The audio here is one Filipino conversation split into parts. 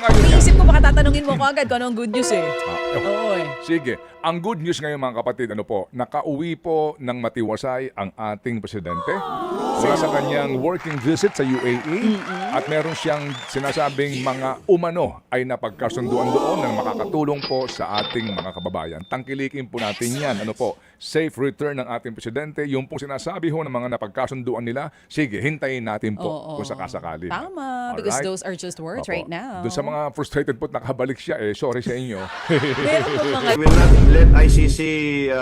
Iniisip ko baka tatanungin mo ko agad kung anong good news eh. Oo eh. Sige. Ang good news ngayon mga kapatid, nakauwi po ng matiwasay ang ating presidente mula sa kanyang working visit sa UAE at meron siyang sinasabing mga umano ay napagkasunduan doon na makakatulong po sa ating mga kababayan. Tangkilikin po natin yan. Safe return ng ating presidente. Yung pong sinasabi ho ng mga napagkasunduan nila, sige, hintayin natin po kung sakasakali. Tama, because those are just words right now. Doon sa mga frustrated po nakabalik siya, sorry sa inyo. Meron po mga... We will not let ICC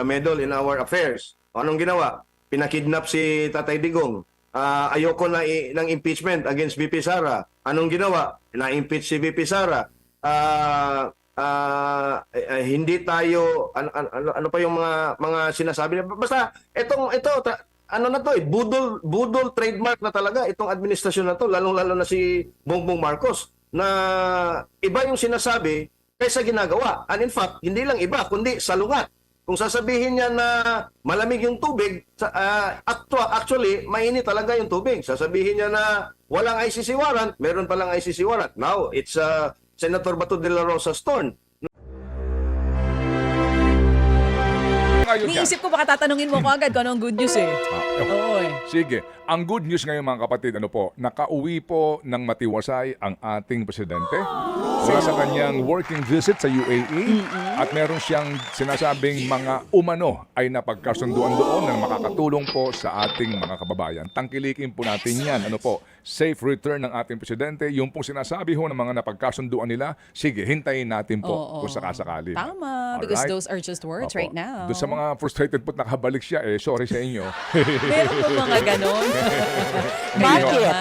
meddle in our affairs. Anong ginawa? Pinakidnap si Tatay Digong. Ayoko na ng impeachment against VP Sara. Anong ginawa? Na-impeach si VP Sara. Hindi tayo ano pa yung mga sinasabi niya. Basta ano na to budol trademark na talaga itong administrasyon na to, lalong-lalo na si Bongbong Marcos, na iba yung sinasabi kaysa ginagawa. And in fact, hindi lang iba, kundi salungat. Kung sasabihin niya na malamig yung tubig, actually, mainit talaga yung tubig. Sasabihin niya na walang ICC warrant, meron palang ICC warrant. Now, it's Senator Bato de la Rosa's turn. Iniisip ko baka tatanungin mo ko agad kung anong good news eh. Oo eh. Sige. Ang good news ngayon mga kapatid, nakauwi po ng matiwasay ang ating presidente mula sa kanyang working visit sa UAE at meron siyang sinasabing mga umano ay napagkasunduan doon na makakatulong po sa ating mga kababayan. Tangkilikin po natin yan. Safe return ng ating presidente. Yung pong sinasabi ho ng mga napagkasunduan nila, sige, hintayin natin po kung sakasakali. Tama, because those are just words right now. Doon sa mga frustrated po nakabalik siya, sorry sa inyo. Meron po mga ganon. Bakit?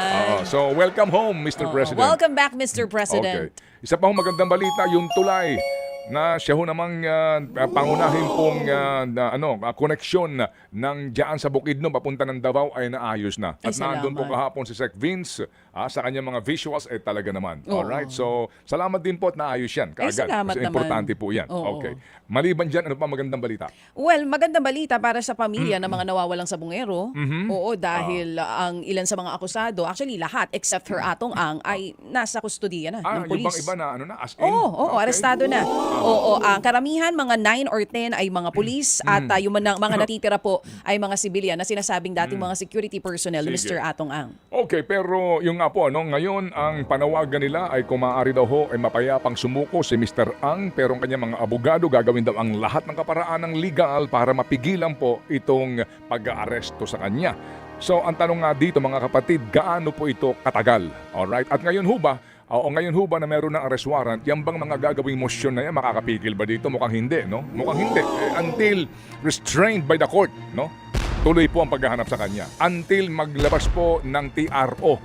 So, welcome home, Mr. President. Welcome back, Mr. President. Okay. Isa pang magandang balita, yung tulay na siya ho namang pangunahin pong koneksyon ng dyan sa Bukidnon papunta ng Davao ay naayos na. At nandun po kahapon si Sec Vince sa kanyang mga visuals talaga naman. Alright, so salamat din po at naayos yan kaagad. Salamat Kasi naman. importante po yan. Okay. Maliban dyan, ano pa magandang balita? Well, magandang balita para sa pamilya ng mga nawawalang sabungero. Oo, dahil ang ilan sa mga akusado, actually lahat except her Atong Ang ay nasa kustodiya na ng Yung polis. bang iba na as in? Oo, Okay. arestado na. Oo, ang karamihan mga 9 or 10 ay mga pulis at yung mga natitira po ay mga sibilyan na sinasabing dating mga security personnel ni Sige. Mr. Atong Ang. Okay, pero yung nga po, ngayon ang panawagan nila ay kung maaari daw ho ay mapayapang sumuko si Mr. Ang, pero ang kanyang mga abogado gagawin daw ang lahat ng kaparaan ng legal para mapigilan po itong pag-aaresto sa kanya. So ang tanong nga dito mga kapatid, gaano po ito katagal? Alright, at ngayon ho ba, ngayon ho ba na meron ng arrest warrant, yan bang mga gagawing motion na yan, makakapigil ba dito? Mukhang hindi, no? Mukhang hindi. Until restrained by the court, no? Tuloy po ang paghahanap sa kanya. Until maglabas po ng TRO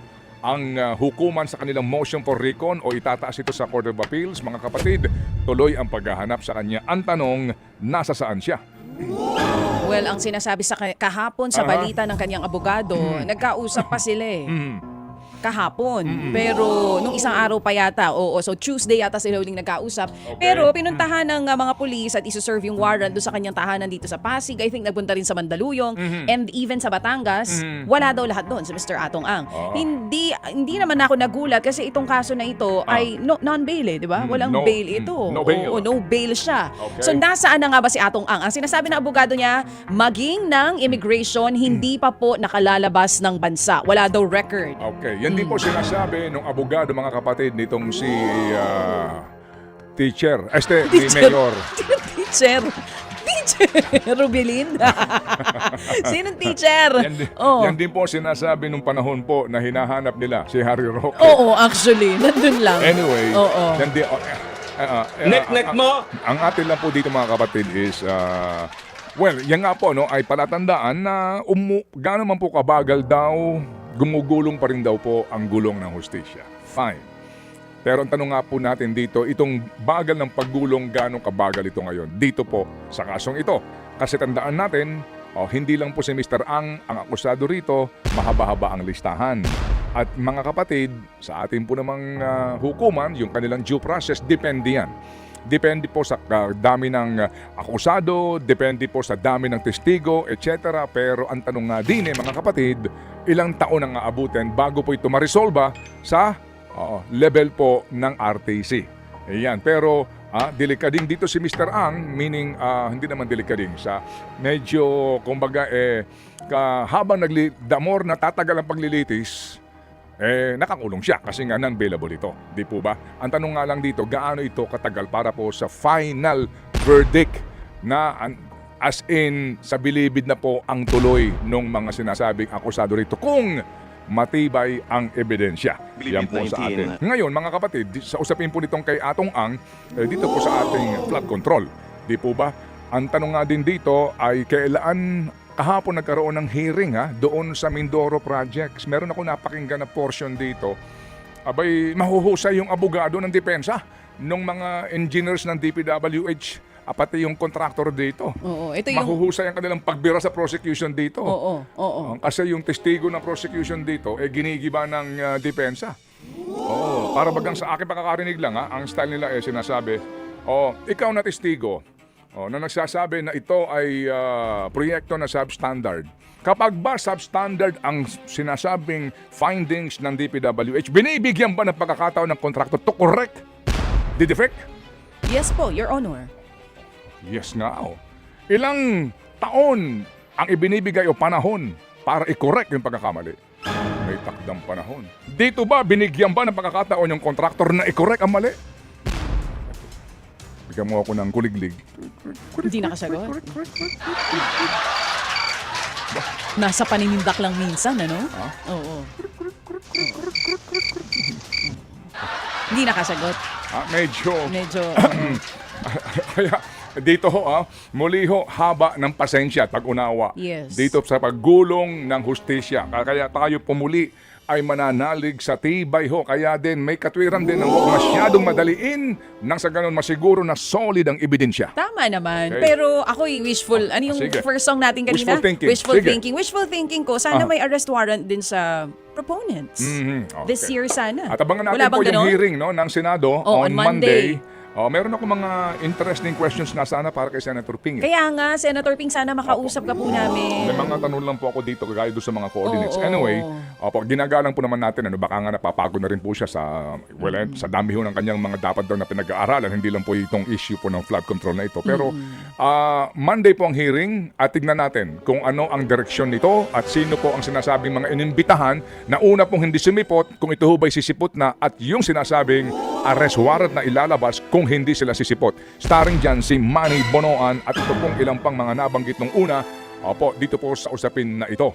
ang hukuman sa kanilang motion for recon o itataas ito sa Court of Appeals, mga kapatid, tuloy ang paghahanap sa kanya. Ang tanong, nasa saan siya? Well, ang sinasabi sa kahapon sa balita ng kanyang abogado, nagkausap pa sila eh. Kahapon. Pero nung isang araw pa yata, so Tuesday yata sila huling nagkausap. Okay. Pero pinuntahan ng mga pulis at isuserve yung warrant doon sa kanyang tahanan dito sa Pasig. I think nagpunta rin sa Mandaluyong and even sa Batangas. Wala daw lahat doon si Mr. Atong Ang. Hindi naman ako nagulat kasi itong kaso na ito ay non-bail di ba? Walang bail ito. No bail. No bail siya. Okay. So nasaan na nga ba si Atong Ang? Ang sinasabi ng abogado niya, maging ng immigration, hindi pa po nakalalabas ng bansa. Wala daw record. Okay, yan din po sinasabi ng abogado mga kapatid nitong si teacher, ni Mayor. Teacher Rubilin. Sinong teacher? Yan din po sinasabi nung panahon po na hinahanap nila si Harry Roque. Oo, actually, nandun lang. Anyway, Oo. yan din, Nek mo! ang atin lang po dito mga kapatid is well, yan nga po ay palatandaan na gaano man po kabagal daw, gumugulong pa rin daw po ang gulong ng hustisya. Fine. Pero ang tanong nga po natin dito, itong bagal ng paggulong, gaano kabagal ito ngayon? Dito po sa kasong ito. Kasi tandaan natin, hindi lang po si Mr. Ang akusado rito, mahaba-haba ang listahan. At mga kapatid, sa atin po namang hukuman, yung kanilang due process, depende yan. Depende po sa dami ng akusado, depende po sa dami ng testigo, etc. Pero ang tanong nga din mga kapatid, ilang taon ang aabutin bago po ito ma-resolve sa level po ng RTC. Ayan, pero delikading dito si Mr. Ang, meaning hindi naman delikading sa medyo kumbaga habang the more natatagal ang paglilitis, nakakulong siya kasi nga non-bailable ito. Di po ba? Ang tanong nga lang dito, gaano ito katagal para po sa final verdict na as in sa bilibid na po ang tuloy ng mga sinasabing akusado rito kung matibay ang ebidensya. Yan po sa atin. Ngayon mga kapatid, sa usapin po nitong kay Atong Ang, dito po sa ating flood control. Di po ba? Ang tanong nga din dito ay kailan kahapon nagkaroon ng hearing doon sa Mindoro Projects. Meron ako napakinggan na portion dito. Abay, mahuhusay yung abogado ng depensa ng mga engineers ng DPWH. Pati yung contractor dito. Oo, ito yung... Mahuhusay ang kanilang pagbira sa prosecution dito. Oo. Kasi yung testigo ng prosecution dito, ginigiba ng depensa. Oo, para bagang sa akin pakakarinig lang, ang style nila sinasabi, ikaw na testigo, na nagsasabi na ito ay proyekto na substandard. Kapag ba substandard ang sinasabing findings ng DPWH, binibigyan ba ng pagkakataon ng contractor to correct the defect? Yes po, Your Honor. Yes nga. Ilang taon ang ibinibigay o panahon para i-correct yung pagkakamali? May takdang panahon. Dito ba binigyan ba ng pagkakataon yung contractor na i-correct ang mali? Bigyan mo ako ng kuliglig. Hindi nakasagot. Nasa paninindak lang minsan, ano? Oo. Hindi nakasagot. Medyo. Kaya dito muli haba ng pasensya at pag-unawa. Yes. Dito sa paggulong ng hustisya. Kaya tayo pumuli ay mananalig sa tibay Kaya din may katwiran din na huwag masyadong madaliin nang sa ganun masiguro na solid ang ebidensya. Tama naman. Okay. Pero ako'y wishful. Ano yung Sige. first song natin kanina? Wishful thinking. Wishful thinking ko. Sana may arrest warrant din sa proponents. Okay. This year sana. At abangan Wala natin po bang yung ganon? hearing ng Senado on Monday. Meron ako mga interesting questions na sana para kay Senator Ping. Kaya nga, Senator Ping, sana makausap ka po namin. May mga tanong lang po ako dito kagaya doon sa mga coordinates. Oo. Anyway, ginagalang po naman natin, baka nga napapagod na rin po siya sa dami ng kanyang mga dapat daw na pinag-aaralan. Hindi lang po itong issue po ng flood control na ito. Pero Monday po ang hearing at tignan natin kung ano ang direksyon nito at sino po ang sinasabing mga inimbitahan na una pong hindi sumipot, kung ito ba'y sisipot na at yung sinasabing arrest warrant na ilalabas kung hindi sila sisipot. Starring dyan si Manny Bonoan at ito pong ilang pang mga nabanggit nung una dito po sa usapin na ito.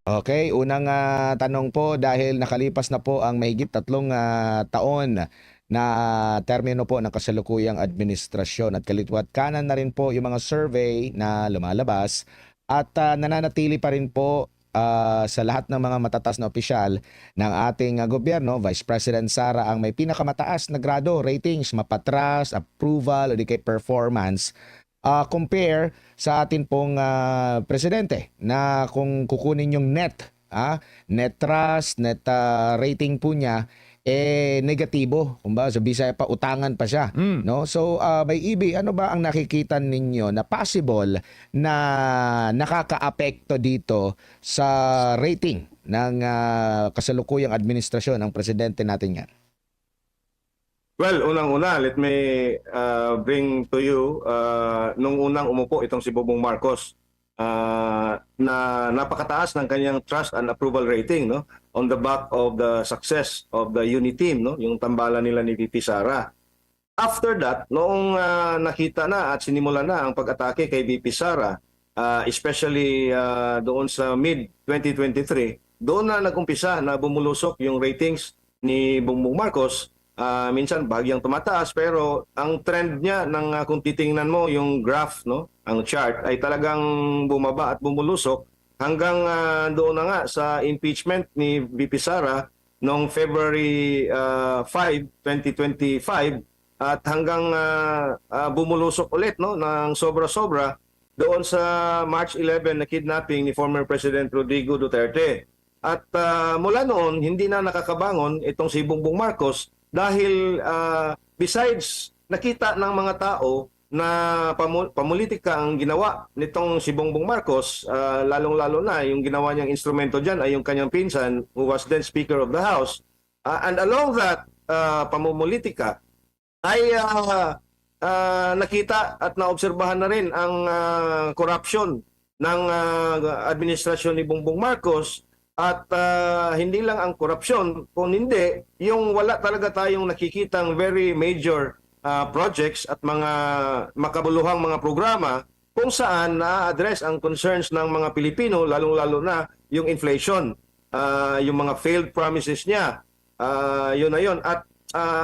Okay, unang tanong po dahil nakalipas na po ang mahigit 3 taon na termino po ng kasalukuyang administrasyon at kalitwat kanan na rin po yung mga survey na lumalabas at nananatili pa rin po sa lahat ng mga matatas na opisyal ng ating gobyerno, Vice President Sara ang may pinakamataas na grado, ratings, mapatras, approval, o di kay performance, compare sa atin pong presidente na kung kukunin yung net trust, net rating po niya, negatibo. Kumbaga sa Bisaya pa, utangan pa siya. No? So, may IB, ano ba ang nakikita ninyo na possible na nakaka-apekto dito sa rating ng kasalukuyang administrasyon ng presidente natin yan? Well, unang-una, let me bring to you, nung unang umupo itong si Bongbong Marcos, na napakataas ng kanyang trust and approval rating, no, on the back of the success of the unit team, no, yung tambalan nila ni VP Sara. After that, noong nakita na at sinimula na ang pag-atake kay VP Sara, especially doon sa mid-2023, doon na nag-umpisa na bumulusok yung ratings ni Bongbong Marcos. Minsan bahagyang tumataas, pero ang trend niya kung titingnan mo yung graph, no, ang chart ay talagang bumaba at bumulusok hanggang doon na nga sa impeachment ni VP Sara noong February 5, 2025 at hanggang bumulusok ulit, no, ng sobra-sobra doon sa March 11 na kidnapping ni former President Rodrigo Duterte. At mula noon hindi na nakakabangon itong si Bongbong Marcos dahil besides nakita ng mga tao na pamulitika ang ginawa nitong si Bongbong Marcos, lalong-lalo na yung ginawa niyang instrumento dyan ay yung kanyang pinsan who was then Speaker of the House. And along that pamumulitika ay nakita at naobserbahan na rin ang corruption ng administrasyon ni Bongbong Marcos at hindi lang ang korupsyon, kung hindi, yung wala talaga tayong nakikitang very major projects at mga makabuluhang mga programa kung saan na-address ang concerns ng mga Pilipino, lalong-lalo na yung inflation, yung mga failed promises niya, yun na yun. At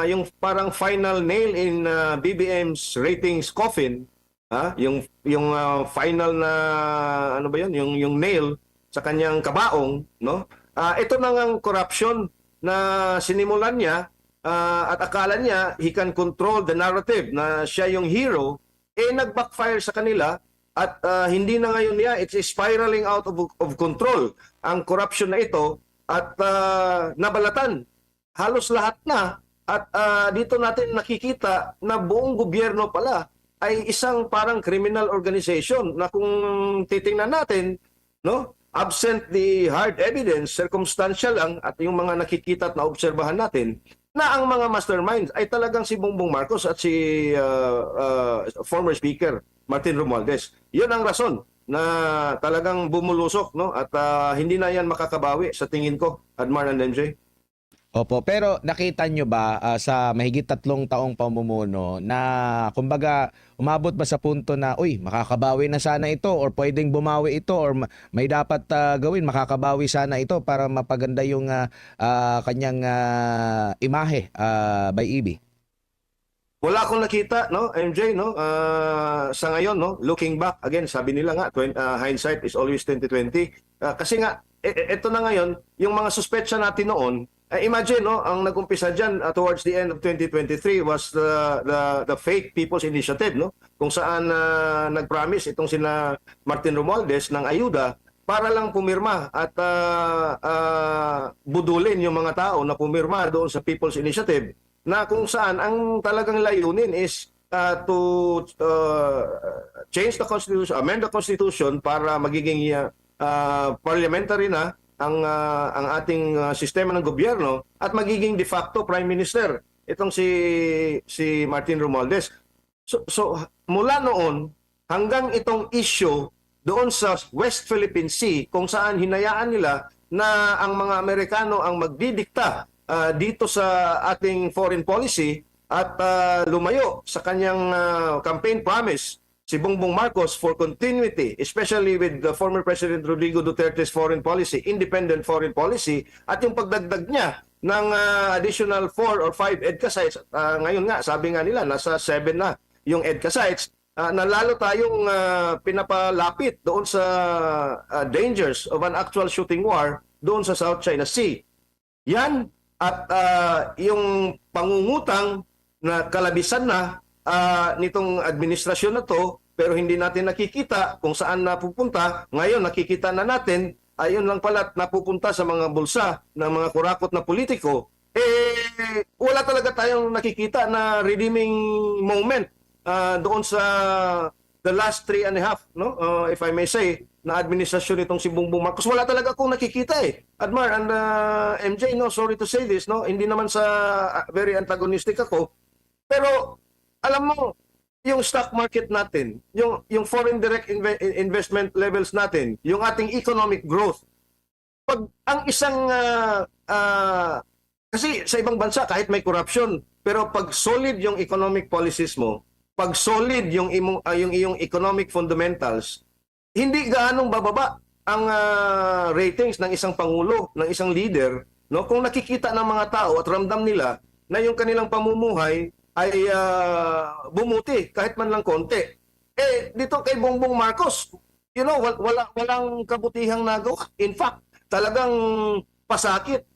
yung parang final nail in BBM's ratings coffin, yung final na ano ba yun, yung nail sa kanyang kabaong, no? Ito na ngang corruption na sinimulan niya at akala niya he can control the narrative na siya yung hero, nag-backfire sa kanila at hindi na ngayon niya, it's spiraling out of control ang corruption na ito at nabalatan halos lahat na at dito natin nakikita na buong gobyerno pala ay isang parang criminal organization na kung titingnan natin, no, absent the hard evidence, circumstantial lang at yung mga nakikita at naobserbahan natin na ang mga masterminds ay talagang si Bongbong Marcos at si former Speaker Martin Romualdez. Yun ang rason na talagang bumulusok, no, at hindi na yan makakabawi sa tingin ko, Admar and MJ. Opo, pero nakita nyo ba sa mahigit 3 taong pamumuno na kumbaga umabot ba sa punto na uy, makakabawi na sana ito or pwedeng bumawi ito or may dapat gawin, makakabawi sana ito para mapaganda yung kanyang imahe by EB? Wala akong nakita, no, MJ, no, sa ngayon, no, looking back, again, sabi nila nga, hindsight is always 2020. Kasi nga, ito na ngayon, yung mga suspetsya natin noon, imagine, no, ang nag-umpisa dyan towards the end of 2023 was the fake People's Initiative, no, kung saan nag-promise itong sina Martin Romualdez ng ayuda para lang pumirma at budulin yung mga tao na pumirma doon sa People's Initiative na kung saan ang talagang layunin is to change the Constitution, amend the Constitution para magiging parliamentary na ang ating sistema ng gobyerno at magiging de facto Prime Minister itong si Martin Romualdez. So mula noon hanggang itong issue doon sa West Philippine Sea kung saan hinayaan nila na ang mga Amerikano ang magdidikta dito sa ating foreign policy at lumayo sa kanyang campaign promise si Bongbong Marcos for continuity, especially with the former President Rodrigo Duterte's foreign policy, independent foreign policy, at yung pagdagdag niya ng additional 4 or 5 EDCA sites. Ngayon nga, sabi nga nila, nasa 7 na yung EDCA sites, na lalo tayong pinapalapit doon sa dangers of an actual shooting war doon sa South China Sea. Yan, at yung pangungutang na kalabisan na nitong administrasyon na to, pero hindi natin nakikita kung saan napupunta. Ngayon nakikita na natin, ayun lang pala napupunta sa mga bulsa ng mga kurakot na politiko. Wala talaga tayong nakikita na redeeming moment doon sa the last 3.5, no? If I may say, na administrasyon nitong si Bongbong Marcos. Wala talaga akong nakikita Admar and MJ, no, sorry to say this, no, hindi naman sa very antagonistic ako, pero alam mo, yung stock market natin, yung foreign direct investment levels natin, yung ating economic growth, pag ang isang kasi sa ibang bansa kahit may corruption, pero pag solid yung economic policies mo, pag solid yung iyong economic fundamentals, hindi gaanong bababa ang ratings ng isang pangulo, ng isang leader, no? Kung nakikita ng mga tao at ramdam nila na yung kanilang pamumuhay ay bumuti kahit man lang konti. Dito kay Bongbong Marcos, you know, walang kabutihang nagawa. In fact, talagang pasakit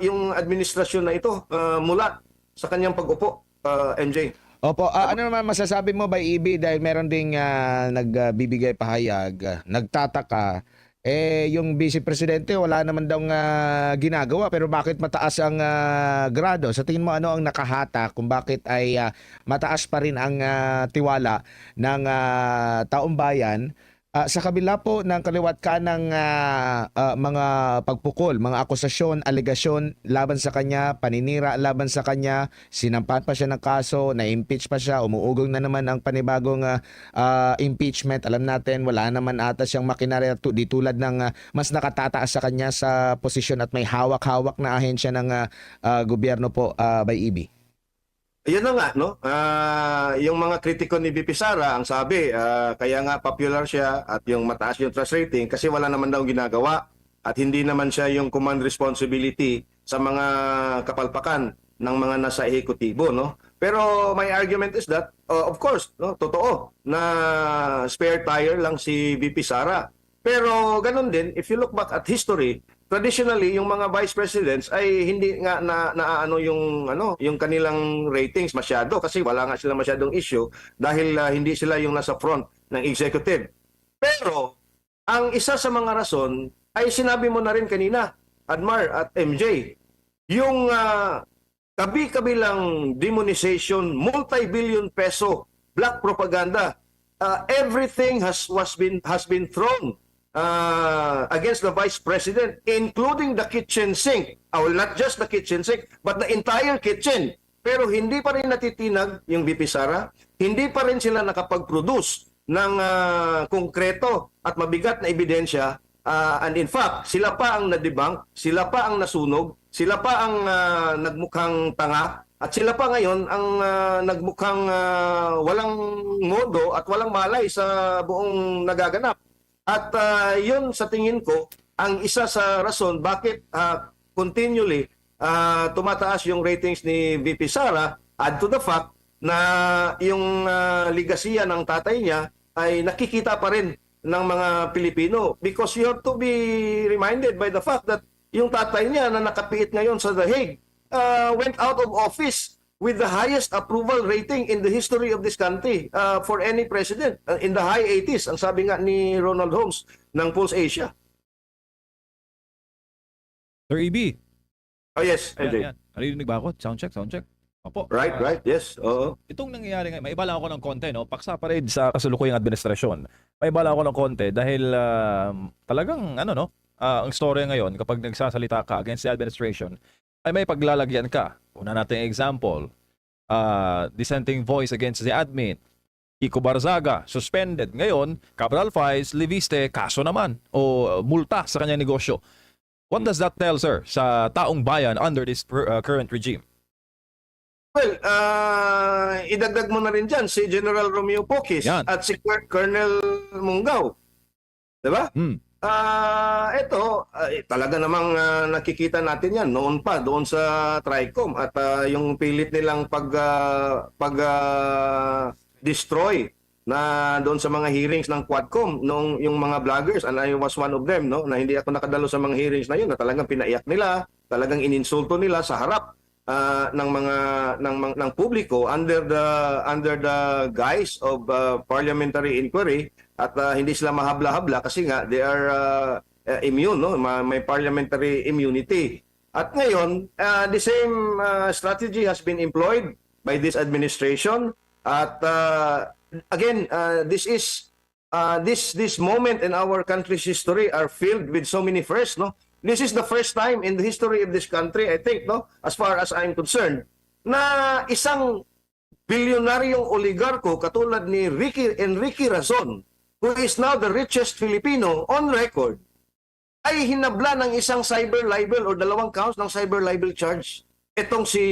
yung administrasyon na ito mula sa kanyang pag-upo, MJ. Opo, ano naman masasabi mo by EB dahil meron ding nagbibigay pahayag, nagtataka, yung Vice Presidente wala naman daw ginagawa pero bakit mataas ang grado? Sa tingin mo ano ang nakahata kung bakit ay mataas pa rin ang tiwala ng taong bayan Sa kabila po ng kaliwat kanang mga pagpukol, mga akusasyon, alegasyon laban sa kanya, paninira laban sa kanya, sinampan pa siya ng kaso, na-impeach pa siya, umuugong na naman ang panibagong impeachment. Alam natin, wala naman ata siyang makinarya di tulad ng mas nakatataas sa kanya sa posisyon at may hawak-hawak na ahensya ng gobyerno po, by EB. Yun na nga, no? Yung mga kritiko ni VP Sara, ang sabi, kaya nga popular siya at yung mataas yung trust rating kasi wala naman daw ginagawa at hindi naman siya yung command responsibility sa mga kapalpakan ng mga nasa ehekutibo, no? Pero my argument is that, of course, no, totoo na spare tire lang si VP Sara. Pero ganun din, if you look back at history, traditionally yung mga vice presidents ay hindi nga yung kanilang ratings masyado kasi wala nga sila masyadong issue dahil hindi sila yung nasa front ng executive. Pero ang isa sa mga rason ay sinabi mo na rin kanina, Admar at MJ, yung kabi-kabilang demonization, multi-billion peso black propaganda, everything has been thrown against the vice president, including the kitchen sink. Well, not just the kitchen sink, but the entire kitchen. Pero hindi pa rin natitinag yung VP Sara, hindi pa rin sila nakapag-produce ng konkreto at mabigat na ebidensya. And in fact, sila pa ang nadibang, sila pa ang nasunog, sila pa ang nagmukhang tanga, at sila pa ngayon ang nagmukhang walang modo at walang malay sa buong nagaganap. At yun sa tingin ko ang isa sa rason bakit continually tumataas yung ratings ni VP Sara, add to the fact na yung ligasiya ng tatay niya ay nakikita pa rin ng mga Pilipino, because you have to be reminded by the fact that yung tatay niya na nakapiit ngayon sa The Hague went out of office with the highest approval rating in the history of this country for any president, in the high 80s, ang sabi nga ni Ronald Holmes ng Pulse Asia. Sir EB. Oh yes, MJ. Yan. Narinig ba ako? Sound check. Opo. Right, yes. Oo. Itong nangyayari ngayon, may iba lang ako ng konti, no? Paksa pa rin sa kasalukuyang administrasyon. May iba lang ako ng konti dahil talagang, ang story ngayon, kapag nagsasalita ka against the administration, ay may paglalagyan ka. Una nating example, dissenting voice against the admin. Kiko Barzaga, suspended. Ngayon, Cabral Files, Leviste, kaso naman o multa sa kanyang negosyo. What does that tell, sir, sa taong bayan under this current regime? Well, idagdag mo na rin dyan si General Romeo Pocis Yan. at si Colonel Munggaw. Diba? Ito, talaga namang nakikita natin yan noon pa, doon sa TRICOM at yung pilit nilang destroy na doon sa mga hearings ng Quadcom nung yung mga vloggers, and I was one of them, no, na hindi ako nakadalo sa mga hearings na yun, na talagang pinaiyak nila, talagang ininsulto nila sa harap ng publiko under the guise of parliamentary inquiry, at hindi sila mahabla-habla kasi nga they are immune, no, may parliamentary immunity. At ngayon the same strategy has been employed by this administration, at again this moment in our country's history are filled with so many firsts, no. This is the first time in the history of this country, I think, no, as far as I'm concerned, na isang bilyonaryong oligarko katulad ni Enrique Razon, who is now the richest Filipino on record, ay hinabla ng isang cyber libel or 2 counts ng cyber libel charge. Itong si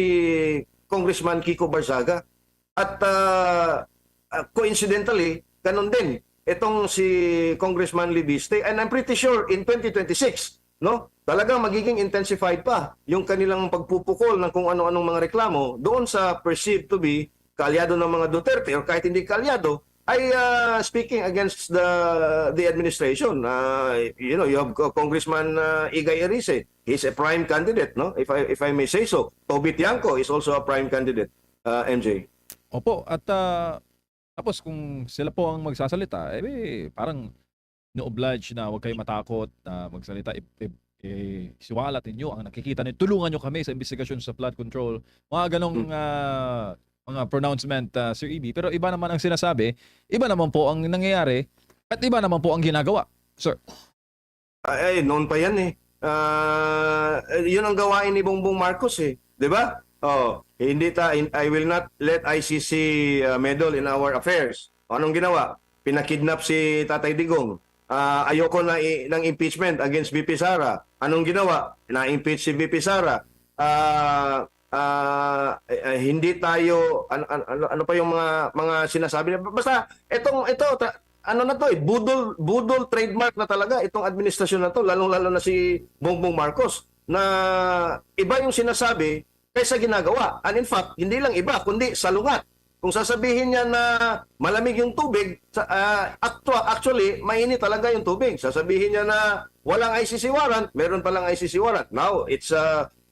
Congressman Kiko Barzaga. At coincidentally, ganun din itong si Congressman Libiste, and I'm pretty sure in 2026, no, talagang magiging intensified pa yung kanilang pagpupukol ng kung ano-anong mga reklamo doon sa perceived to be kaalyado ng mga Duterte, or kahit hindi kaalyado, ay speaking against the administration. You have Congressman Igay Erice. He's a prime candidate, no, if I may say so. Toby Tiangco is also a prime candidate, MJ. Opo, at tapos kung sila po ang magsasalita, parang no-oblige na huwag kayo matakot na magsalita. Siwalat ninyo ang nakikita ninyo. Tulungan nyo kami sa investigasyon sa flood control. Mga ganong mga pronouncement, Sir EB. Pero iba naman ang sinasabi. Iba naman po ang nangyayari At iba naman po ang ginagawa, sir. Ay, noon pa yan eh. Yun ang gawain ni Bongbong Marcos eh. 'Di ba? Oh, I will not let ICC meddle in our affairs. Anong ginawa? Pinakidnap si Tatay Digong. Ayoko na ng impeachment against VP Sara. Anong ginawa? Na-impeach si VP Sara. Hindi tayo ano pa yung mga sinasabi niya. Basta ano na to eh, budol trademark na talaga itong administrasyon na to, lalong-lalo na si Bongbong Marcos, na iba yung sinasabi kaysa ginagawa. And in fact, hindi lang iba, kundi salungat. Kung sasabihin niya na malamig yung tubig, actually, mainit talaga yung tubig. Sasabihin niya na walang ICC warrant, meron palang ICC warrant. Now, it's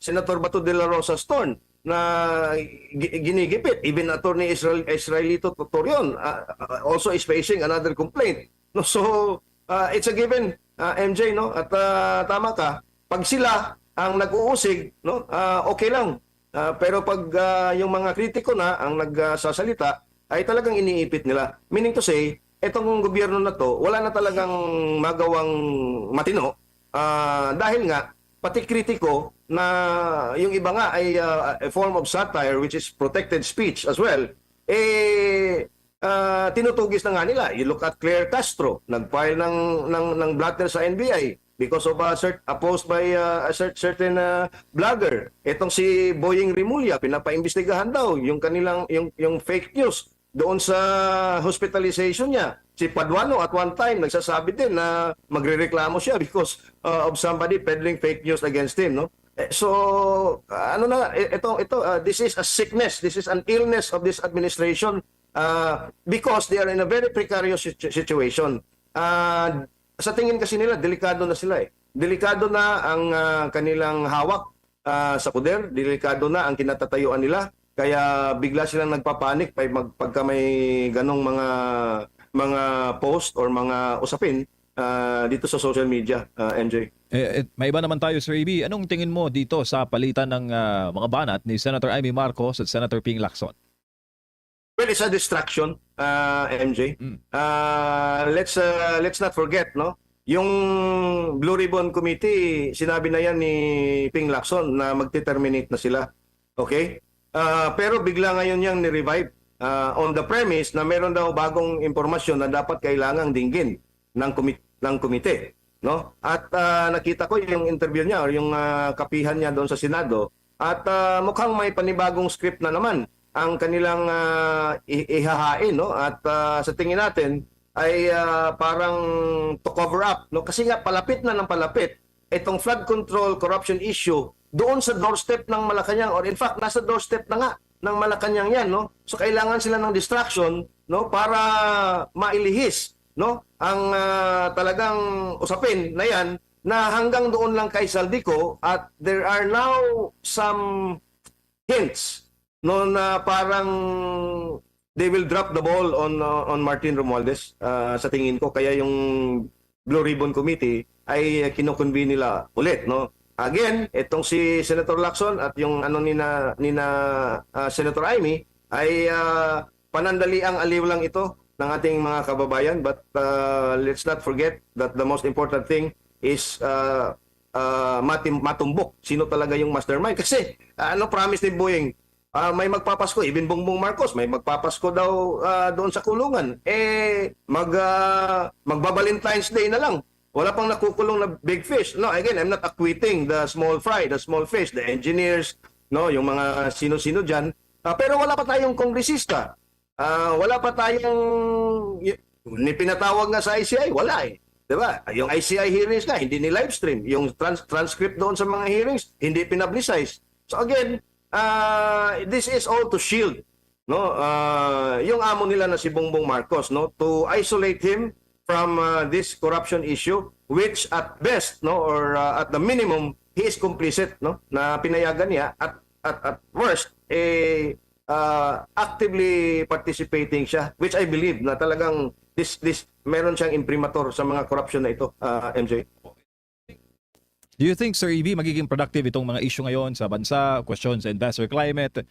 Senator Bato de la Rosa's turn na ginigipit. Even Attorney Israelito Totorion also is facing another complaint. No, so it's a given, MJ, no? At tama ka, pag sila ang nag-uusig, no, okay lang. Pero pag yung mga kritiko na ang nagsasalita, ay talagang iniipit nila. Meaning to say, etong gobyerno na to, wala na talagang magawang matino dahil nga pati kritiko na yung iba nga ay a form of satire which is protected speech as well, tinutugis na nga nila. You look at Claire Castro, nag-file ng blatter sa NBI because of a post by a certain blogger. Etong si Boying Rimulya, pinapaimbestigahan daw yung kanilang yung fake news doon sa hospitalization niya. Si Paduano at one time nagsasabi din na magrereklamo siya because of somebody peddling fake news against him, no? So this is a sickness, this is an illness of this administration because they are in a very precarious situation. Sa tingin kasi nila, delikado na sila eh. Delikado na ang kanilang hawak sa poder, delikado na ang kinatatayuan nila. Kaya bigla silang nagpapanik pagka may ganong mga post or mga usapin dito sa social media, MJ. May iba naman tayo, Sir AB. Anong tingin mo dito sa palitan ng mga banat ni Senator Amy Marcos at Senator Ping Lacson? Well, it's a distraction, MJ. Let's not forget, no? Yung Blue Ribbon Committee, sinabi na yan ni Ping Lacson na magte-terminate na sila. Okay? Pero bigla ngayon yang ni-revive on the premise na meron daw bagong impormasyon na dapat kailangang dinggin ng komite, no? At nakita ko yung interview niya or yung kapihan niya doon sa Senado at mukhang may panibagong script na naman ang kanilang ihahain, no? At sa tingin natin ay parang to cover up, no? Kasi nga palapit na ng palapit itong flood control corruption issue doon sa doorstep ng Malacanang, or in fact nasa doorstep na nga ng Malacanang yan, no? So kailangan sila ng distraction, no, para mailihis, no, ang talagang usapin na yan na hanggang doon lang kay Saldico. At there are now some hints, no, na parang they will drop the ball on Martin Romualdez, sa tingin ko. Kaya yung Blue Ribbon Committee ay kinukonvene nila ulit, no? Again, itong si Senator Lacson at yung nina Senator Amy ay panandali ang aliw lang ito ng ating mga kababayan, but let's not forget that the most important thing is matumbok sino talaga yung mastermind. Kasi promise ni Boying, may magpapasko, even Bongbong Marcos may magpapasko daw doon sa kulungan. Magba-Valentine's Day na lang, wala pang nakukulong na big fish. No, again, I'm not acquitting the small fry, the small fish, the engineers, no, yung mga sino-sino dyan. Pero wala pa tayong kongresista. Wala pa tayong pinatawag nga sa ICI, wala eh. Diba? Yung ICI hearings nga, hindi ni livestream. Yung transcript doon sa mga hearings, hindi pinablicize. So again, this is all to shield, no, yung amo nila na si Bongbong Marcos, no, to isolate him from this corruption issue, which at best, no, or at the minimum, he is complicit, no, na pinayagan niya. At worst, actively participating siya, which I believe na talagang meron siyang imprimatur sa mga corruption na ito, MJ. Do you think, Sir EB, magiging productive itong mga issue ngayon sa bansa, question sa investor climate,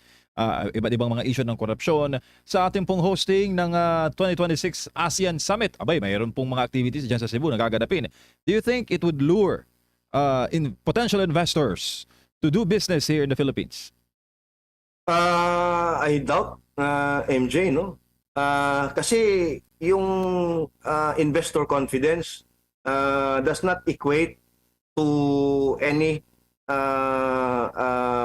iba't ibang mga issue ng korupsyon sa ating pong hosting ng 2026 ASEAN Summit? Abay, mayroon pong mga activities dyan sa Cebu na gaganapin. Do you think it would lure potential investors to do business here in the Philippines? I doubt, MJ, no? Kasi yung investor confidence does not equate to any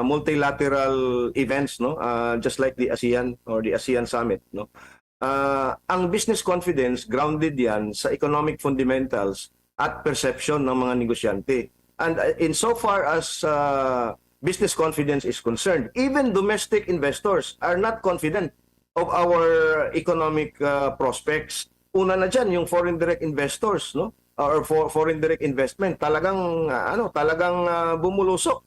multilateral events, no? Just like the ASEAN or the ASEAN Summit, no? Ang business confidence grounded yan sa economic fundamentals at perception ng mga negosyante. And insofar as business confidence is concerned, even domestic investors are not confident of our economic prospects. Una na dyan, yung foreign direct investors, no? Or foreign direct investment, talagang bumulusok.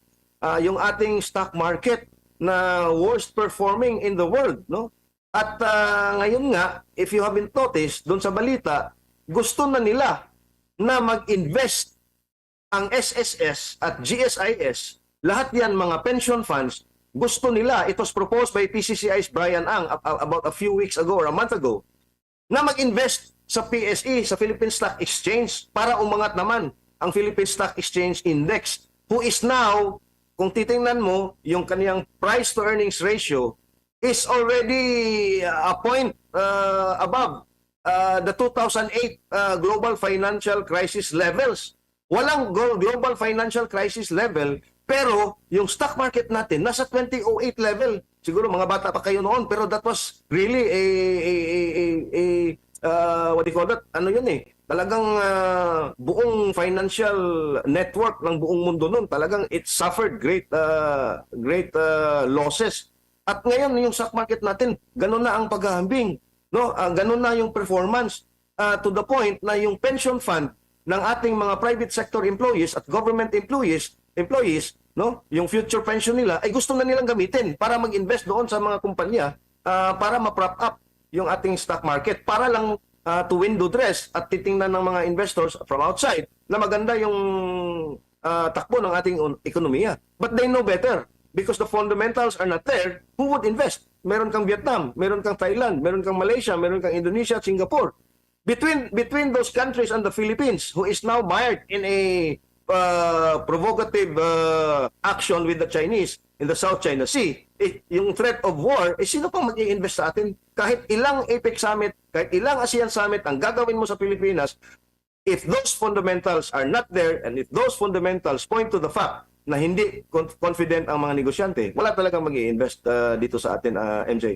Yung ating stock market na worst performing in the world, no? At ngayon nga, if you haven't noticed doon sa balita, gusto na nila na mag-invest ang SSS at GSIS, lahat yan mga pension funds, gusto nila, it was proposed by PCCI's Brian Ang about a few weeks ago or a month ago, na mag-invest sa PSE, sa Philippine Stock Exchange, para umangat naman ang Philippine Stock Exchange Index, who is now, kung titingnan mo, yung kaniyang price to earnings ratio is already a point above the 2008 global financial crisis levels. Walang global financial crisis level, pero yung stock market natin nasa 2008 level. Siguro mga bata pa kayo noon, pero that was really what do you call that? Ano yun eh? Talagang buong financial network ng buong mundo noon, talagang it suffered great losses. At ngayon yung stock market natin, ganun na ang paghahambing, no? Ganun na yung performance to the point na yung pension fund ng ating mga private sector employees at government employees, no? Yung future pension nila ay gusto na nilang gamitin para mag-invest doon sa mga kumpanya para ma-prop up yung ating stock market, para lang to window dress at titingnan ng mga investors from outside na maganda yung takbo ng ating ekonomiya. But they know better because the fundamentals are not there. Who would invest? Meron kang Vietnam, meron kang Thailand, meron kang Malaysia, meron kang Indonesia at Singapore. Between those countries and the Philippines, who is now mired in a provocative action with the Chinese in the South China Sea, yung threat of war, sino pang mag-i-invest sa atin? Kahit ilang APEC Summit, kahit ilang ASEAN Summit ang gagawin mo sa Pilipinas, if those fundamentals are not there and if those fundamentals point to the fact na hindi confident ang mga negosyante, wala talagang mag-i-invest dito sa atin, MJ.